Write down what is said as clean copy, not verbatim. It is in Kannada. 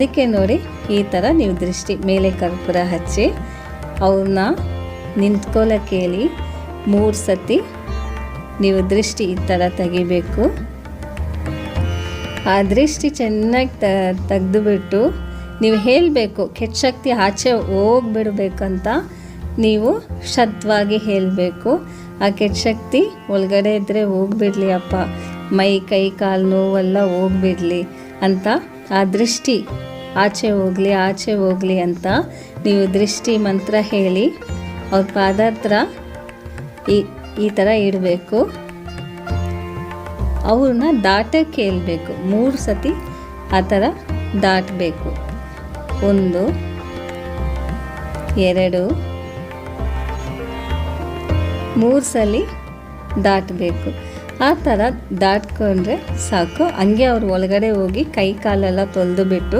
ಅದಕ್ಕೆ ನೋಡಿ ಈ ಥರ ನೀವು ದೃಷ್ಟಿ ಮೇಲೆ ಕರ್ಪೂರ ಹಚ್ಚಿ ಅವ್ರನ್ನ ನಿಂತ್ಕೊಳ್ಳೋಕೆ ಹೇಳಿ 3 ಸತಿ ನೀವು ದೃಷ್ಟಿ ಈ ಥರ ತೆಗಿಬೇಕು. ಆ ದೃಷ್ಟಿ ಚೆನ್ನಾಗಿ ತೆಗೆದುಬಿಟ್ಟು ನೀವು ಹೇಳಬೇಕು, ಕೆಟ್ಟ ಶಕ್ತಿ ಆಚೆ ಹೋಗ್ಬಿಡ್ಬೇಕಂತ ನೀವು ಶಬ್ದವಾಗಿ ಹೇಳಬೇಕು. ಆ ಕೆಟ್ಟ ಶಕ್ತಿ ಒಳಗಡೆ ಇದ್ದರೆ ಹೋಗ್ಬಿಡ್ಲಿ ಅಪ್ಪ, ಮೈ ಕೈ ಕಾಲು ನೋವೆಲ್ಲ ಹೋಗ್ಬಿಡ್ಲಿ ಅಂತ, ಆ ದೃಷ್ಟಿ ಆಚೆ ಹೋಗಲಿ ಅಂತ ನೀವು ದೃಷ್ಟಿ ಮಂತ್ರ ಹೇಳಿ ಅವ್ರ ಪಾದ ಹತ್ರ ಈ ಥರ ಇಡಬೇಕು. ಅವ್ರನ್ನ ದಾಟಕ್ಕೆ ಹೇಳ್ಬೇಕು. 3 ಸತಿ ಆ ಥರ ದಾಟಬೇಕು. 1 2 3 ಸಲ ದಾಟಬೇಕು. ಆ ಥರ ದಾಟ್ಕೊಂಡ್ರೆ ಸಾಕು. ಹಂಗೆ ಅವ್ರ ಒಳಗಡೆ ಹೋಗಿ ಕೈ ಕಾಲೆಲ್ಲ ತೊಳೆದು ಬಿಟ್ಟು